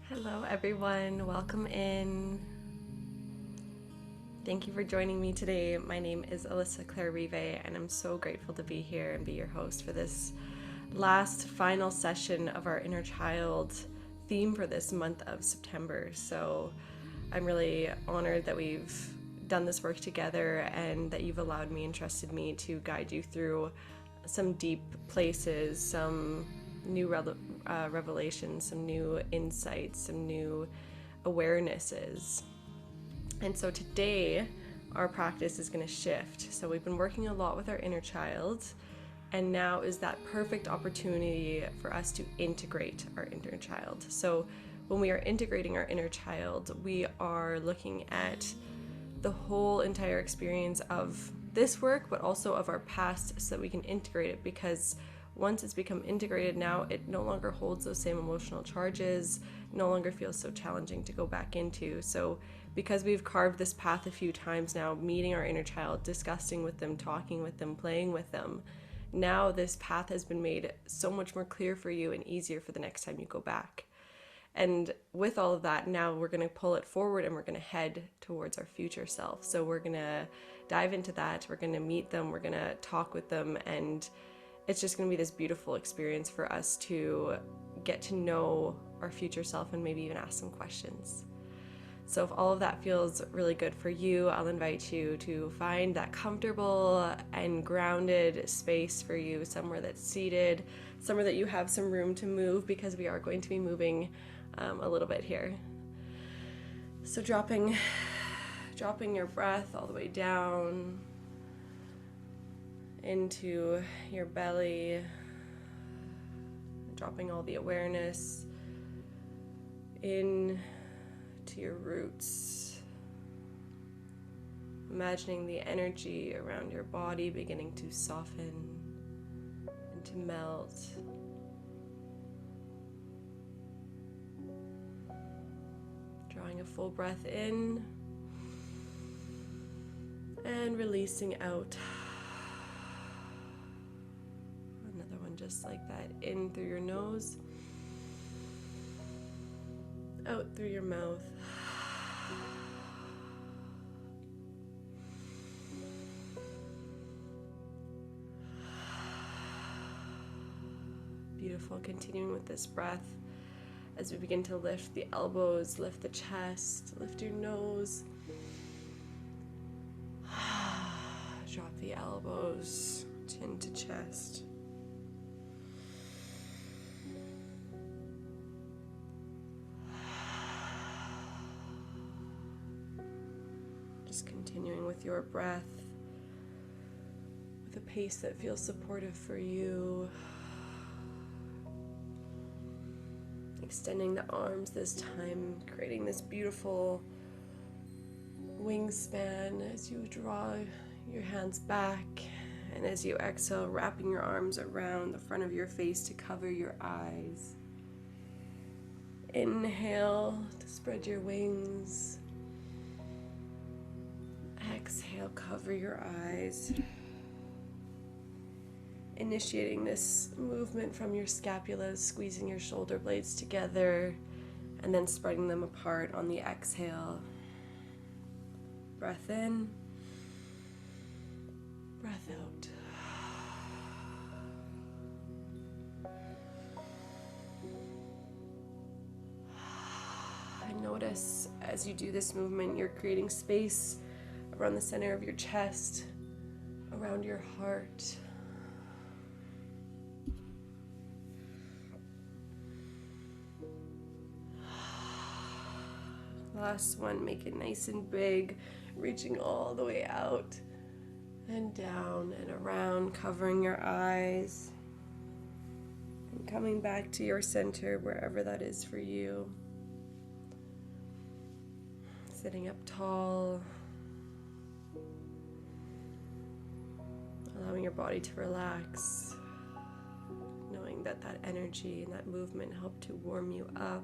Hello everyone, welcome in. Thank you for joining me today. My name is Alyssa Claire and I'm so grateful to be here and be your host for this last final session of our inner child theme for this month of September. So I'm really honored that we've done this work together and that you've allowed me and trusted me to guide you through some deep places, some new revelations, some new insights, some new awarenesses. And so today our practice is going to shift. So we've been working a lot with our inner child, and now is that perfect opportunity for us to integrate our inner child. So when we are integrating our inner child, we are looking at the whole entire experience of this work, but also of our past, so that we can integrate it, because once it's become integrated, now it no longer holds those same emotional charges, no longer feels so challenging to go back into. So because we've carved this path a few times now, meeting our inner child, discussing with them, talking with them, playing with them, now this path has been made so much more clear for you and easier for the next time you go back. And with all of that, now we're going to pull it forward and we're going to head towards our future self. So we're going to dive into that. We're going to meet them. We're going to talk with them. And it's just going to be this beautiful experience for us to get to know our future self and maybe even ask some questions. So if all of that feels really good for you, I'll invite you to find that comfortable and grounded space for you, somewhere that's seated, somewhere that you have some room to move, because we are going to be moving a little bit here. So dropping your breath all the way down into your belly, dropping all the awareness in to your roots, imagining the energy around your body beginning to soften and to melt. Drawing a full breath in and releasing out. Another one just like that, in through your nose, out through your mouth. Beautiful. Continuing with this breath as we begin to lift the elbows, lift the chest, lift your nose. Drop the elbows, chin to chest. Just continuing with your breath with a pace that feels supportive for you. Extending the arms this time, creating this beautiful wingspan as you draw your hands back, and as you exhale, wrapping your arms around the front of your face to cover your eyes. Inhale to spread your wings. Exhale, cover your eyes. Initiating this movement from your scapulas, squeezing your shoulder blades together, and then spreading them apart on the exhale. Breath in, breath out. And notice as you do this movement, you're creating space around the center of your chest, around your heart. Last one, make it nice and big, reaching all the way out and down and around, covering your eyes and coming back to your center, wherever that is for you. Sitting up tall, allowing your body to relax, knowing that that energy and that movement help to warm you up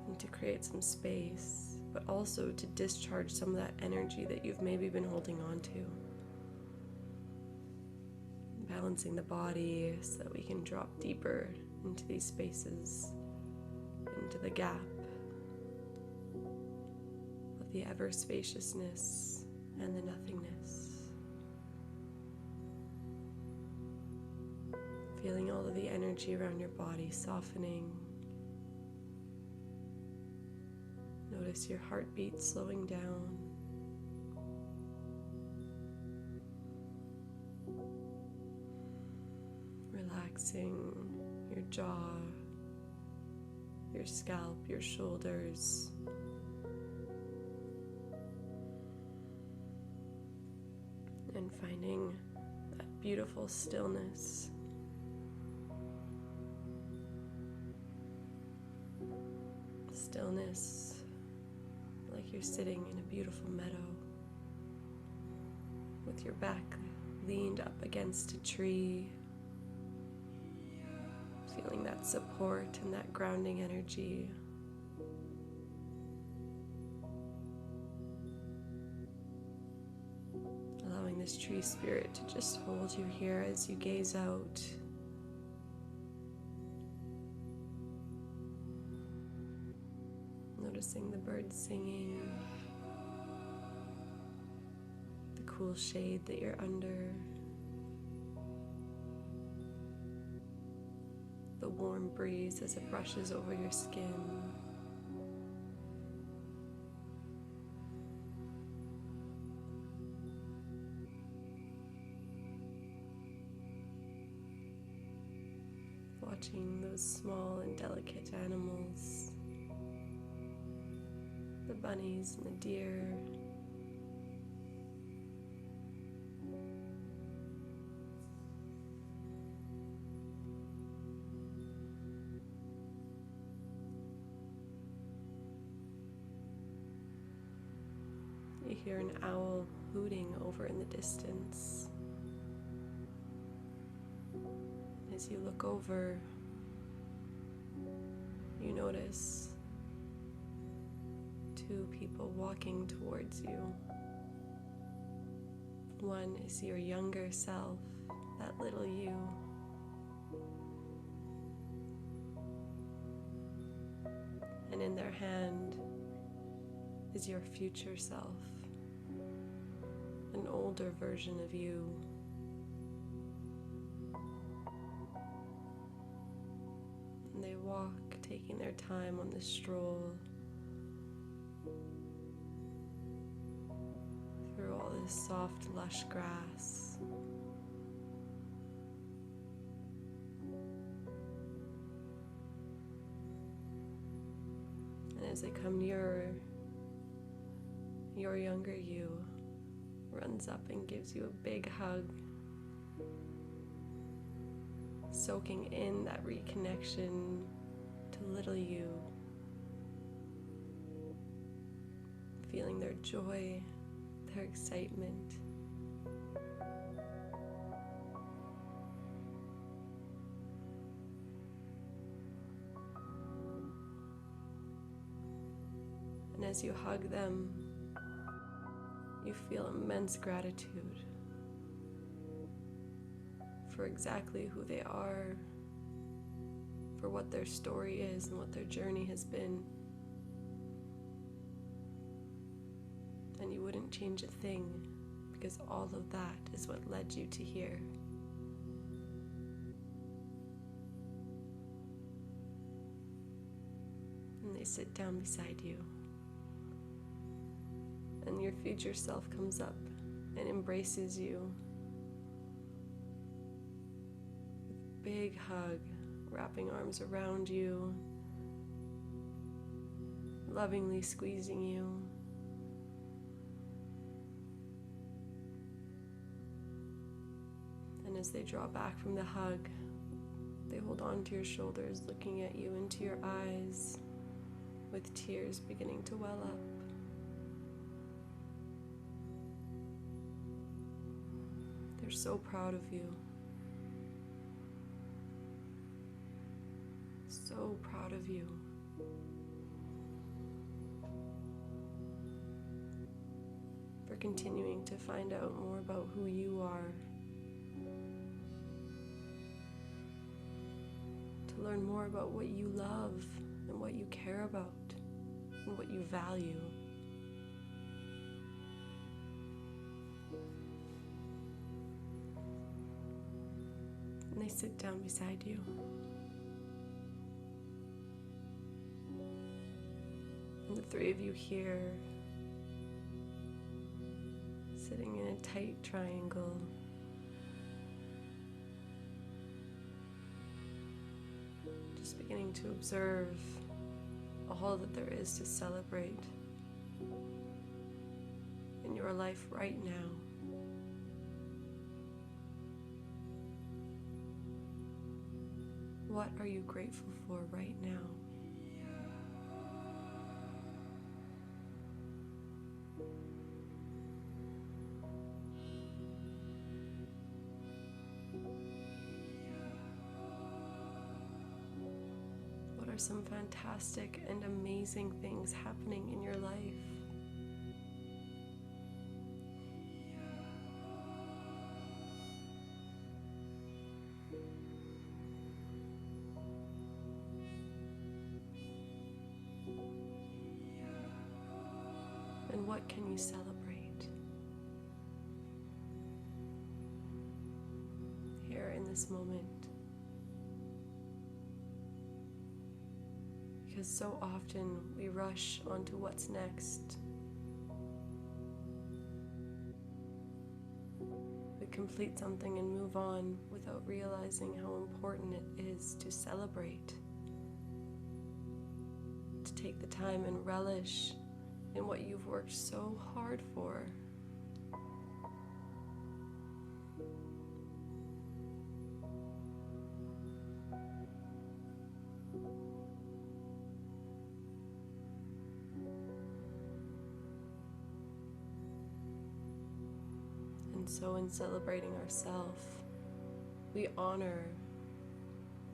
and to create some space, but also to discharge some of that energy that you've maybe been holding on to. Balancing the body so that we can drop deeper into these spaces, into the gap of the ever spaciousness and the nothingness. Feeling all of the energy around your body softening. Notice your heartbeat slowing down. Relaxing your jaw, your scalp, your shoulders. And finding that beautiful stillness. Stillness, like you're sitting in a beautiful meadow with your back leaned up against a tree, feeling that support and that grounding energy. Allowing this tree spirit to just hold you here as you gaze out. Noticing the birds singing, the cool shade that you're under, the warm breeze as it brushes over your skin. Watching those small and delicate animals. The bunnies and the deer. You hear an owl hooting over in the distance. As you look over, you notice two people walking towards you. One is your younger self, that little you. And in their hand is your future self, an older version of you. And they walk, taking their time on this stroll through all this soft, lush grass. And as they come nearer, your younger you runs up and gives you a big hug, soaking in that reconnection to little you, feeling their joy, their excitement. And as you hug them, you feel immense gratitude for exactly who they are, for what their story is and what their journey has been. And you wouldn't change a thing, because all of that is what led you to here. And they sit down beside you. And your future self comes up and embraces you with a big hug, wrapping arms around you, lovingly squeezing you. And as they draw back from the hug, they hold on to your shoulders, looking at you into your eyes, with tears beginning to well up. They're so proud of you. So proud of you. For continuing to find out more about who you are. To learn more about what you love and what you care care about and what you value. And they sit down beside you. And the three of you here, sitting in a tight triangle, just beginning to observe all that there is to celebrate in your life right now. What are you grateful for right now? What are some fantastic and amazing things happening in your life? And what can you celebrate here in this moment? Because so often we rush onto what's next. We complete something and move on without realizing how important it is to celebrate, to take the time and relish in what you've worked so hard for. And so in celebrating ourselves, we honor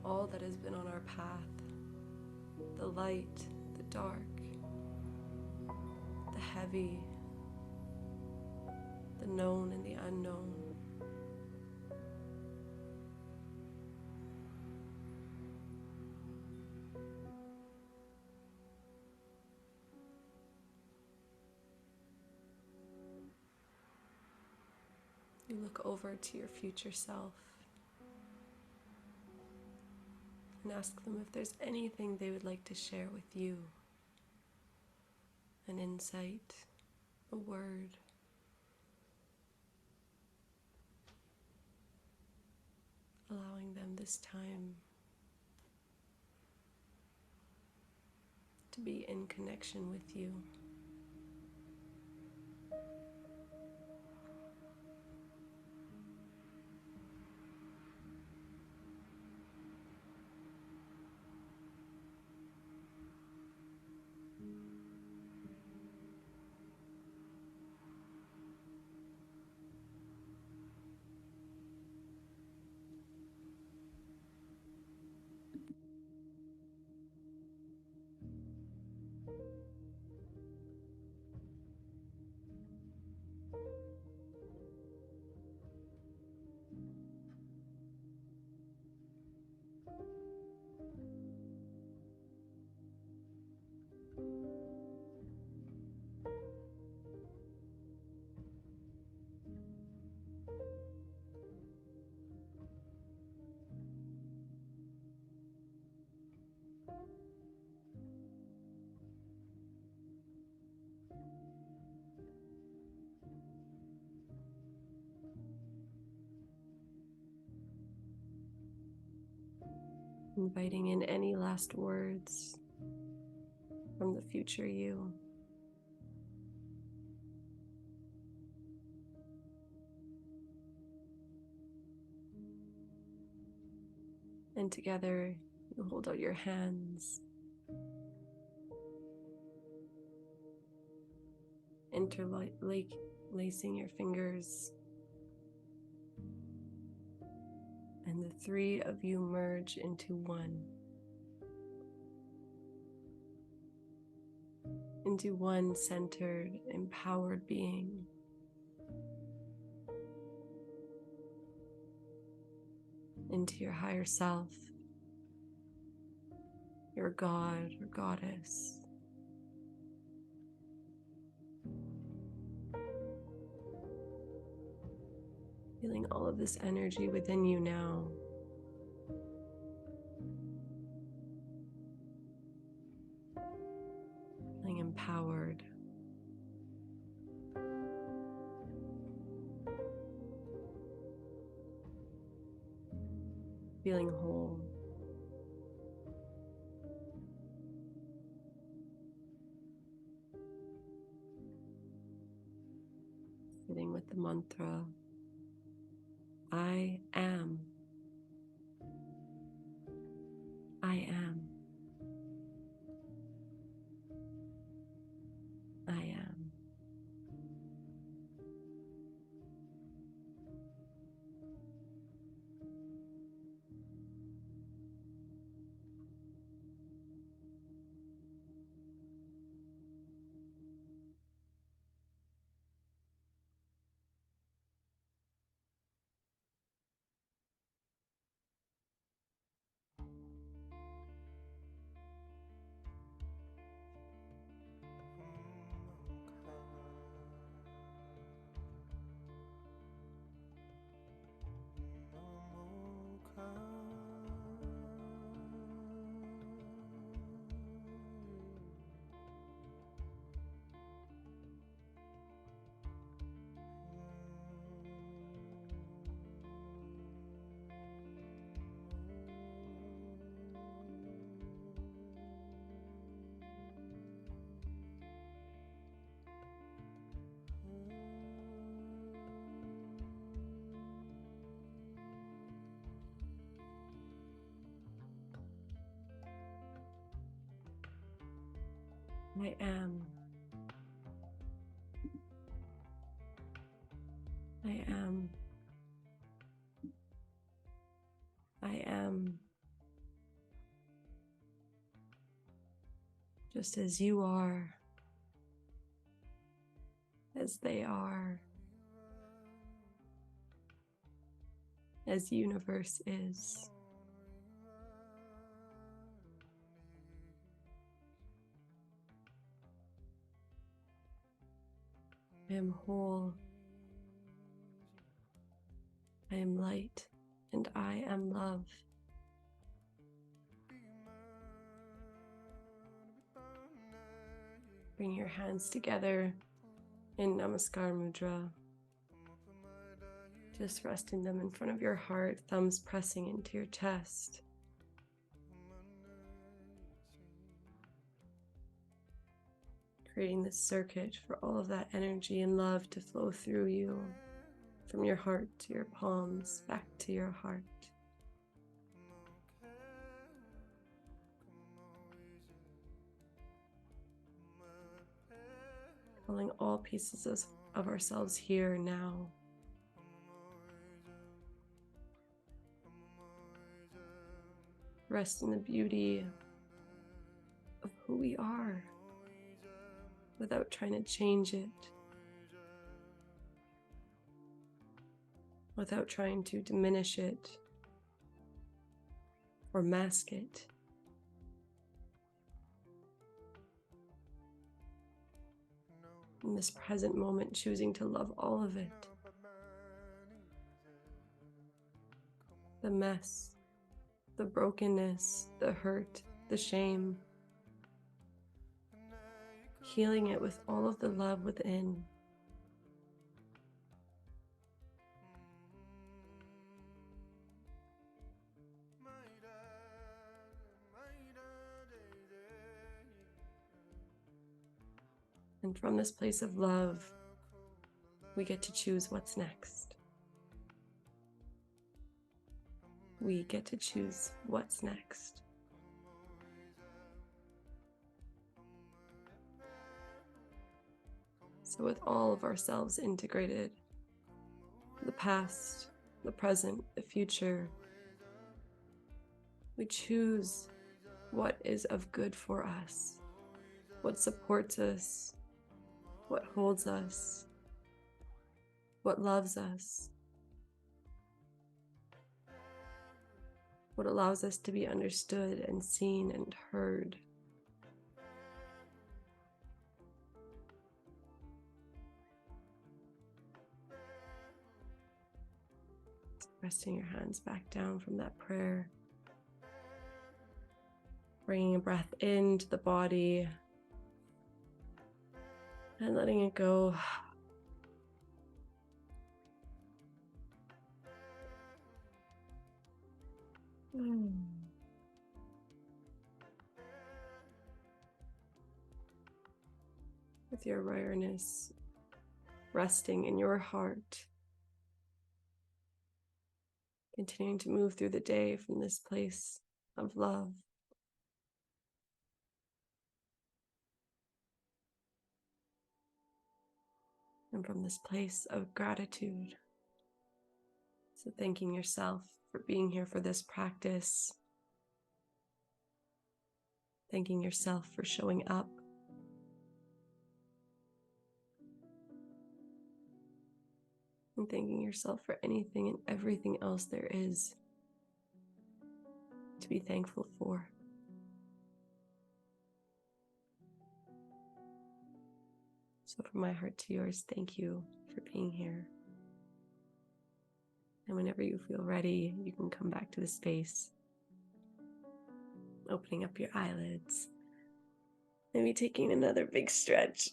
all that has been on our path, the light, the dark, the heavy, the known and the unknown. You look over to your future self and ask them if there's anything they would like to share with you. An insight, a word, allowing them this time to be in connection with you. Inviting in any last words from the future you. And together, you hold out your hands, interlacing your fingers, and the three of you merge into one centered, empowered being. Into your higher self, your god or goddess. Feeling all of this energy within you now. Feeling empowered. Feeling whole. Sitting with the mantra, I am. I am. I am. I am. I am. I am. Just as you are, as they are, as the universe is. I am whole. I am light, and I am love. Bring your hands together in Namaskar Mudra. Just resting them in front of your heart, thumbs pressing into your chest. Creating this circuit for all of that energy and love to flow through you, from your heart to your palms, back to your heart. Calling all pieces of ourselves here now. Rest in the beauty of who we are without trying to change it, without trying to diminish it or mask it. In this present moment, choosing to love all of it. The mess, the brokenness, the hurt, the shame. Healing it with all of the love within. And from this place of love, we get to choose what's next. We get to choose what's next. So with all of ourselves integrated, the past, the present, the future, we choose what is of good for us, what supports us, what holds us, what loves us. what allows us to be understood and seen and heard. Resting your hands back down from that prayer. Bringing a breath into the body and letting it go. With your awareness resting in your heart, continuing to move through the day from this place of love. And from this place of gratitude. So thanking yourself for being here for this practice. Thanking yourself for showing up. And thanking yourself for anything and everything else there is to be thankful for. So from my heart to yours, thank you for being here. And whenever you feel ready, you can come back to the space, opening up your eyelids, maybe taking another big stretch.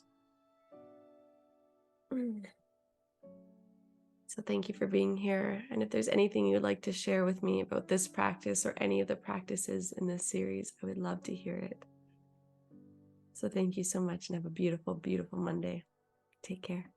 So thank you for being here. And if there's anything you'd like to share with me about this practice or any of the practices in this series, I would love to hear it. So thank you so much and have a beautiful, beautiful Monday. Take care.